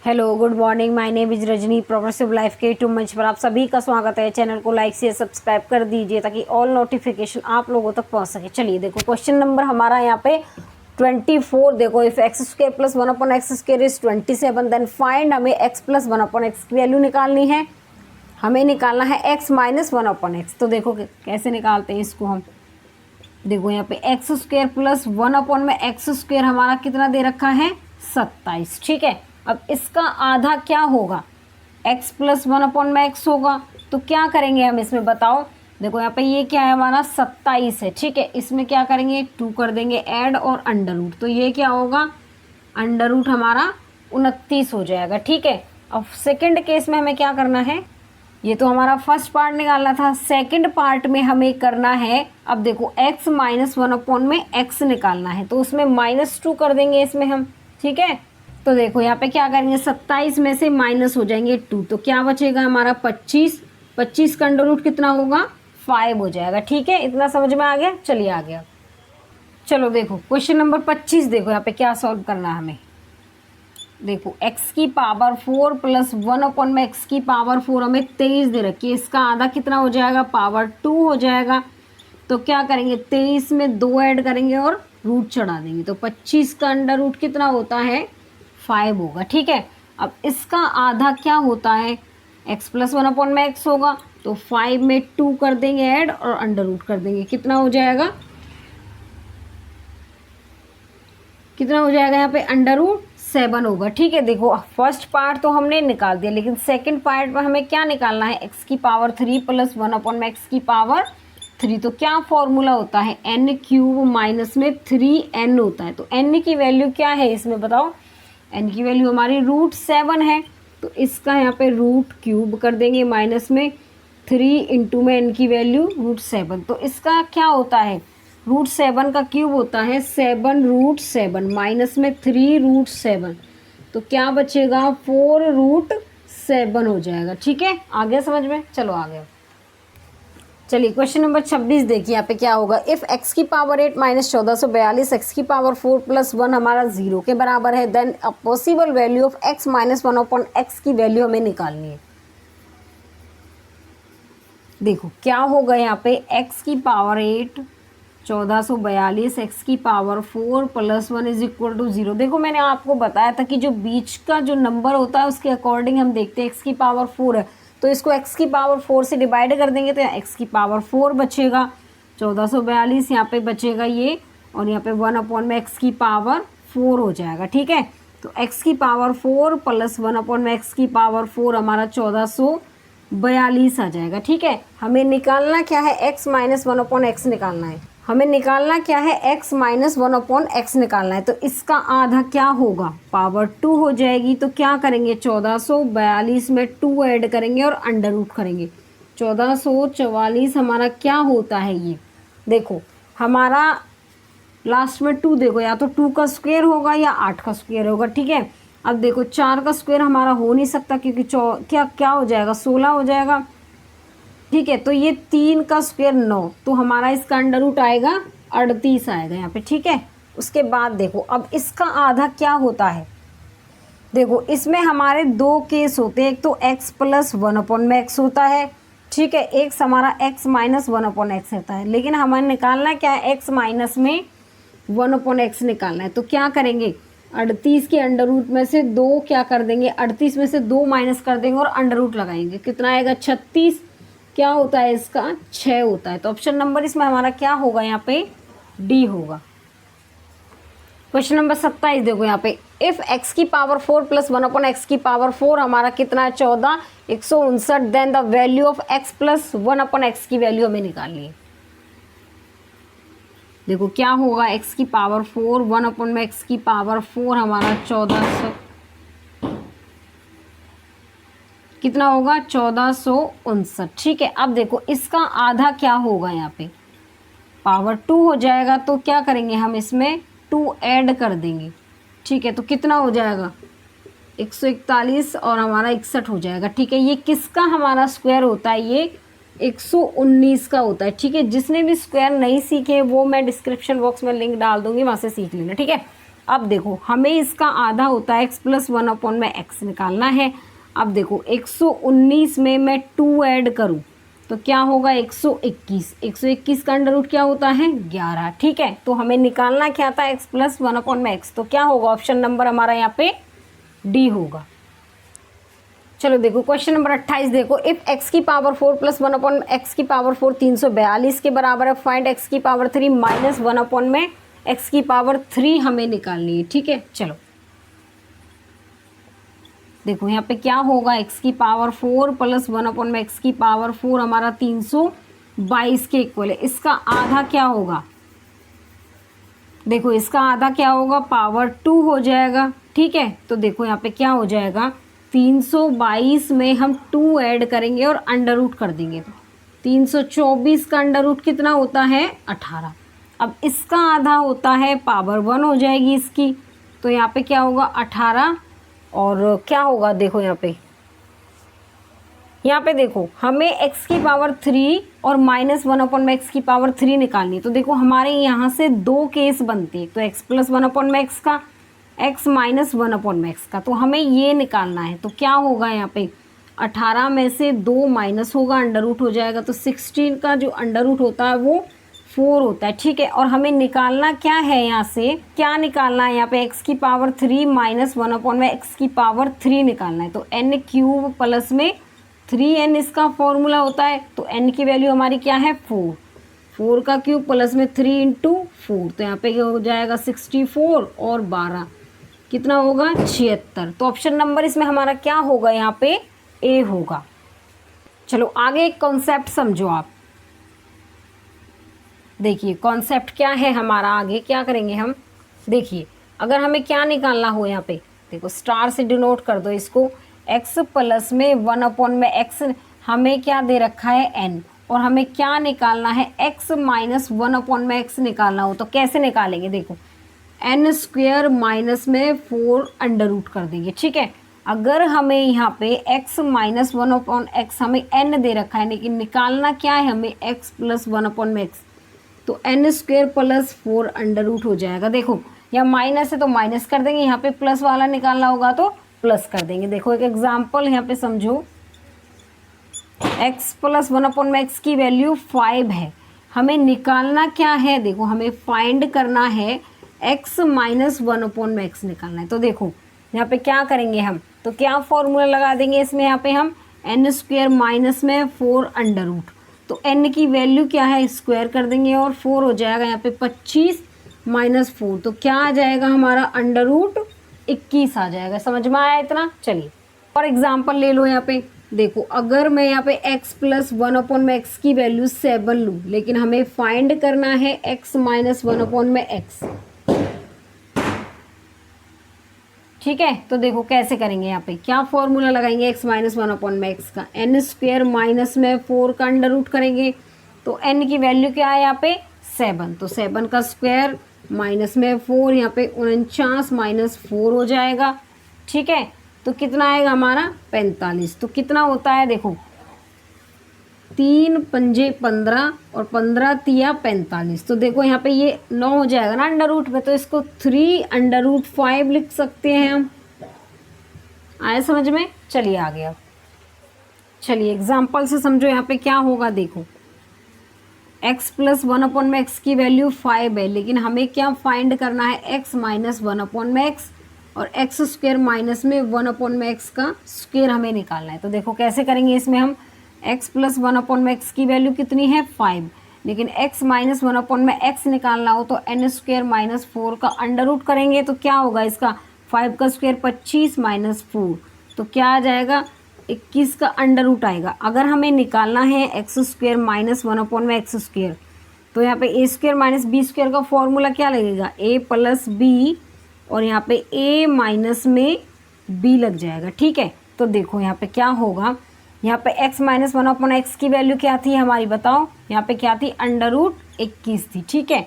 Hello good morning, my name is Rajni. Progressive life के YouTube मंच पर आप सभी का स्वागत है। चैनल को लाइक से सब्सक्राइब कर दीजिए ताकि ऑल नोटिफिकेशन आप लोगों तक पहुंच सके। चलिए देखो, क्वेश्चन नंबर हमारा यहाँ पे 24। देखो, if x square plus 1/x² is 27, then find. हमें x प्लस 1/x की वैल्यू निकालनी है। हमें निकालना है x माइनस 1/x। तो देखो कैसे निकालते हैं इसको हम। देखो यहाँ पे x² प्लस 1/x² हमारा कितना दे रखा है, 27। ठीक है, अब इसका आधा क्या होगा, x प्लस 1/x होगा। तो क्या करेंगे हम इसमें, बताओ। देखो यहाँ पे ये क्या है, हमारा 27 है। ठीक है, इसमें क्या करेंगे, 2 कर देंगे ऐड और अंडर रूट। तो ये क्या होगा, अंडर रूट हमारा 29 हो जाएगा। ठीक है, अब सेकंड केस में हमें क्या करना है, ये तो हमारा फर्स्ट पार्ट निकालना था। सेकंड पार्ट में हमें करना है, अब देखो x माइनस 1/x निकालना है। तो उसमें -2 कर देंगे इसमें हम। ठीक है, तो देखो यहाँ पे क्या करेंगे, 27 में से माइनस हो जाएंगे 2, तो क्या बचेगा हमारा 25। 25 का अंडर रूट कितना होगा, 5 हो जाएगा। ठीक है, इतना समझ में आ गया। चलिए आ गया। चलो देखो क्वेश्चन नंबर 25। देखो यहाँ पे क्या सॉल्व करना है हमें। देखो x की पावर 4 प्लस 1/x की पावर 4 हमें 23 दे रखी है। इसका आधा कितना हो जाएगा, पावर 2 हो जाएगा। तो क्या करेंगे, 23 में 2 ऐड करेंगे और रूट चढ़ा देंगे। तो 25 का अंडर रूट कितना होता है, 5 होगा। ठीक है, अब इसका आधा क्या होता है, x प्लस 1/x होगा। तो 5 में 2 कर देंगे ऐड और अंडर रूट कर देंगे। कितना हो जाएगा, कितना हो जाएगा यहाँ पे, अंडर रूट 7 होगा। ठीक है, देखो फर्स्ट पार्ट तो हमने निकाल दिया, लेकिन सेकंड पार्ट में हमें क्या निकालना है, x की पावर 3 प्लस 1/x की पावर 3। तो क्या फॉर्मूला होता है, n³ माइनस में 3n होता है। तो n की वैल्यू क्या है इसमें, बताओ। n की वैल्यू हमारी √7 है। तो इसका यहाँ पे √³ कर देंगे, माइनस में 3 इंटू में n की वैल्यू √7। तो इसका क्या होता है, √7 का क्यूब होता है 7√7 माइनस में 3√7। तो क्या बचेगा, 4√7 हो जाएगा। ठीक है, आ गया समझ में। चलो आ गया। चलिए क्वेश्चन नंबर 26 देखिए यहाँ पे क्या होगा। इफ़ x की पावर 8 माइनस 1442 x की पावर 4 प्लस 1 हमारा 0 के बराबर है, then a possible value of x minus 1/x की वैल्यू हमें निकालनी है। देखो क्या होगा यहाँ पे, x की पावर 8 1442 x की power 4 plus 1 is equal to 0। देखो मैंने आपको बताया था कि जो बीच का जो नंबर होता है उसके अकॉर्डिंग हम देखते हैं। x की पावर 4 है तो इसको x की पावर 4 से डिवाइड कर देंगे, तो यहाँ x की पावर 4 बचेगा। 1442 यहाँ पे बचेगा ये, और यहाँ पे 1/x की पावर 4 हो जाएगा। ठीक है, तो x की पावर 4 प्लस 1/x की पावर 4 हमारा 1442 आ जाएगा। ठीक है, हमें निकालना क्या है, x माइनस 1/x निकालना है। हमें निकालना क्या है, x माइनस 1/x निकालना है। तो इसका आधा क्या होगा, पावर 2 हो जाएगी। तो क्या करेंगे, 1442 में 2 ऐड करेंगे और अंडर रूट करेंगे। 1444 हमारा क्या होता है, ये देखो हमारा लास्ट में 2, देखो या तो 2 का स्क्वायर होगा या 8 का स्क्वायर होगा। ठीक है, अब देखो 4 का स्क्वायर हमारा हो नहीं सकता क्योंकि क्या हो जाएगा, 16 हो जाएगा। ठीक है, तो ये 3 का स्क्वायर 9, तो हमारा इसका अंडर रूट आएगा 38 आएगा यहाँ पे। ठीक है, उसके बाद देखो अब इसका आधा क्या होता है। देखो इसमें हमारे 2 केस होते हैं, एक तो x प्लस 1/x होता है। ठीक है, एक हमारा x माइनस 1/x होता है, लेकिन हमें निकालना क्या है, x माइनस में 1/x निकालना है। तो क्या करेंगे, 38 के अंडर रूट में से 2 क्या कर देंगे, 38 में से 2 माइनस कर देंगे और अंडर रूट लगाएंगे। कितना आएगा, 36। क्या होता है इसका, 6 होता है। तो ऑप्शन नंबर इसमें हमारा क्या होगा, यहाँ पे डी होगा। क्वेश्चन नंबर 27 देखो यहाँ पे, इफ x की पावर 4 प्लस 1/x की पावर 4 हमारा कितना है, 14 159, then the value of x plus 1/x की वैल्यू हमें निकालनी है। देखो क्या होगा, x की पावर 4 1/x की पावर 4 हमारा 1400 कितना होगा, 1459। ठीक है, अब देखो इसका आधा क्या होगा, यहाँ पे पावर 2 हो जाएगा। तो क्या करेंगे हम, इसमें 2 ऐड कर देंगे। ठीक है, तो कितना हो जाएगा, 141 और हमारा 61 हो जाएगा। ठीक है, ये किसका हमारा स्क्वायर होता है, ये 119 का होता है। ठीक है, जिसने भी स्क्वायर नहीं सीखे वो मैं डिस्क्रिप्शन बॉक्स में लिंक डाल दूंगी, वहाँ से सीख लेना। ठीक है, अब देखो हमें इसका आधा होता है x प्लस 1/x निकालना है। अब देखो 119 में मैं 2 ऐड करूं तो क्या होगा 121। 121 का अंडर रूट क्या होता है 11। ठीक है, तो हमें निकालना क्या था x प्लस 1/x, तो क्या होगा ऑप्शन नंबर हमारा यहाँ पे डी होगा। चलो देखो क्वेश्चन नंबर 28 देखो, इफ x की पावर 4 प्लस 1/x की पावर 4 342 के बराबर है, फाइंड x की पावर 3 माइनस 1/x की पावर 3 हमें निकालनी है। ठीक है, चलो देखो यहाँ पे क्या होगा, x की पावर 4 प्लस 1/x की पावर 4 हमारा 322 के इक्वल है। इसका आधा क्या होगा, देखो इसका आधा क्या होगा पावर 2 हो जाएगा। ठीक है, तो देखो यहाँ पे क्या हो जाएगा 322 में हम 2 ऐड करेंगे और अंडर रूट कर देंगे तो 324 का अंडर रूट कितना होता है 18। अब इसका आधा होता है पावर 1 हो जाएगी इसकी, तो यहाँ पे क्या होगा 18 और क्या होगा देखो यहाँ पे देखो हमें x की पावर 3 और माइनस 1/x की पावर 3 निकालनी है। तो देखो हमारे यहाँ से 2 केस बनते हैं, तो x प्लस 1/x का x माइनस 1/x का, तो हमें ये निकालना है। तो क्या होगा यहाँ पे 18 में से 2 माइनस होगा, अंडर रूट हो जाएगा, तो 16 का जो अंडर रूट होता है वो 4 होता है। ठीक है, और हमें निकालना क्या है, यहाँ से क्या निकालना है, यहाँ पे x की पावर 3 माइनस 1/x की पावर 3 निकालना है। तो n क्यूब प्लस में 3n इसका फॉर्मूला होता है, तो n की वैल्यू हमारी क्या है 4, 4 का क्यूब प्लस में 3 इंटू 4, तो यहाँ पे हो जाएगा 64 और 12 कितना होगा 76। तो ऑप्शन नंबर इसमें हमारा क्या होगा यहाँ पे ए होगा। चलो आगे एक कॉन्सेप्ट समझो आप, देखिए कॉन्सेप्ट क्या है हमारा, आगे क्या करेंगे हम, देखिए अगर हमें क्या निकालना हो यहाँ पे देखो स्टार से डिनोट कर दो इसको, x प्लस में 1/x हमें क्या दे रखा है n, और हमें क्या निकालना है x माइनस 1/x निकालना हो तो कैसे निकालेंगे, देखो n स्क्वेयर माइनस में 4 अंडर रूट कर देंगे। ठीक है, अगर हमें यहाँ पे x माइनस 1/x हमें n दे रखा है, लेकिन निकालना क्या है हमें x प्लस 1/x, तो n square plus 4 under root हो जाएगा। देखो यहाँ माइनस है तो माइनस कर देंगे, यहाँ पे प्लस वाला निकालना होगा तो प्लस कर देंगे। देखो एक एग्जाम्पल यहाँ पे समझो, x प्लस 1/x की वैल्यू 5 है, हमें निकालना क्या है, देखो हमें फाइंड करना है x माइनस 1/x निकालना है। तो देखो यहाँ पे क्या करेंगे हम, तो क्या फॉर्मूला लगा देंगे इसमें, यहाँ पे हम n स्क्वेयर माइनस में 4 अंडर रूट, तो n की वैल्यू क्या है स्क्वायर कर देंगे और 4 हो जाएगा यहाँ पे 25 माइनस 4, तो क्या आ जाएगा हमारा अंडर रूट 21 आ जाएगा। समझ में आया इतना। चलिए और एग्जाम्पल ले लो यहाँ पे, देखो अगर मैं यहाँ पे x प्लस 1/x की वैल्यू 7 लूँ, लेकिन हमें फाइंड करना है x माइनस 1/x। ठीक है, तो देखो कैसे करेंगे, यहाँ पे क्या फॉर्मूला लगाएंगे x माइनस 1/x का, n स्क्वेयर माइनस में 4 का अंडर रूट करेंगे, तो n की वैल्यू क्या है यहाँ पे 7, तो 7 का स्क्वायर माइनस में 4, यहाँ पे 49 माइनस 4 हो जाएगा। ठीक है, तो कितना आएगा हमारा 45, तो कितना होता है देखो 3 पंजे 15 और 15 तिया 45, तो देखो यहाँ पे ये 9 हो जाएगा ना अंडर रूट में, तो इसको 3 अंडर रूट 5 लिख सकते हैं हम। आए समझ में। चलिए आगे, अब चलिए एग्जाम्पल से समझो यहाँ पे क्या होगा, देखो x प्लस 1/x की वैल्यू 5 है, लेकिन हमें क्या फाइंड करना है x माइनस 1/x, और x स्क्वेयर माइनस में 1/x का स्क्वेयर हमें निकालना है। तो देखो कैसे करेंगे, इसमें हम x प्लस 1/x की वैल्यू कितनी है 5, लेकिन x माइनस 1/x निकालना हो तो n स्क्वेयर माइनस 4 का अंडर रूट करेंगे, तो क्या होगा इसका 5 का स्क्वेयर 25 माइनस 4, तो क्या आ जाएगा 21 का अंडर रूट आएगा। अगर हमें निकालना है x square minus 1/x square, तो यहाँ पे a square minus b square का फॉर्मूला क्या लगेगा a प्लस बी, और यहाँ पे a माइनस में b लग जाएगा। ठीक है, तो देखो यहाँ पे क्या होगा, यहाँ पे x माइनस 1/x की वैल्यू क्या थी हमारी बताओ, यहाँ पे क्या थी अंडर रूट 21 थी। ठीक है,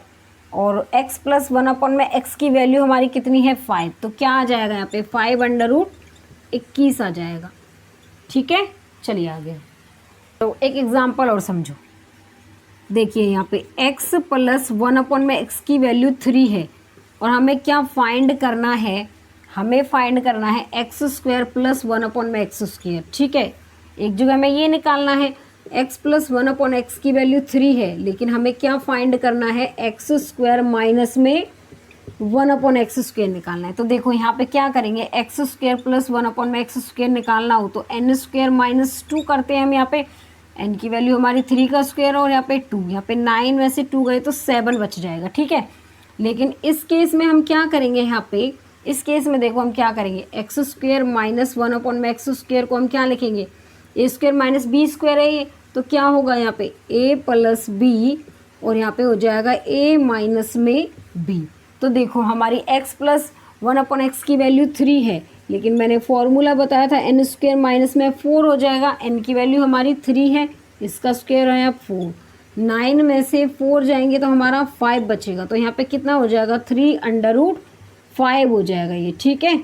और x प्लस 1/x की वैल्यू हमारी कितनी है 5, तो क्या आ जाएगा यहाँ पे 5 अंडर रूट 21 आ जाएगा। ठीक है, चलिए आगे, तो एक एग्जाम्पल और समझो, देखिए यहाँ पे x प्लस 1/x की वैल्यू 3 है, और हमें क्या फाइंड करना है, हमें फाइंड करना है एक्स स्क्वायर प्लस 1/x²। ठीक है, एक जगह में ये निकालना है x प्लस 1/x की वैल्यू 3 है, लेकिन हमें क्या फाइंड करना है एक्स स्क्वायर माइनस में 1/x² निकालना है। तो देखो यहाँ पे क्या करेंगे, एक्स स्क्वायर प्लस 1/x² निकालना हो तो n² - 2 करते हैं हम। यहाँ पे n की वैल्यू हमारी 3 का स्क्वायर और यहाँ पे 2, यहाँ पे 9 में से 2 गए तो 7 बच जाएगा। ठीक है, लेकिन इस केस में हम क्या करेंगे, यहाँ पे इस केस में देखो हम क्या करेंगे, x² माइनस 1/x² को हम क्या लिखेंगे, a² माइनस b² है ये, तो क्या होगा यहाँ पे a प्लस b और यहाँ पे हो जाएगा a माइनस में b। तो देखो हमारी x प्लस 1/x की वैल्यू 3 है, लेकिन मैंने फॉर्मूला बताया था n² माइनस में 4 हो जाएगा। n की वैल्यू हमारी 3 है, इसका स्क्वायर है 4, 9 में से 4 जाएंगे तो हमारा 5 बचेगा। तो यहाँ पे कितना हो जाएगा, 3√5 हो जाएगा ये। ठीक है,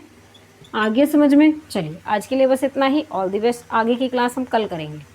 आगे समझ में। चलिए आज के लिए बस इतना ही। ऑल द बेस्ट, आगे की क्लास हम कल करेंगे।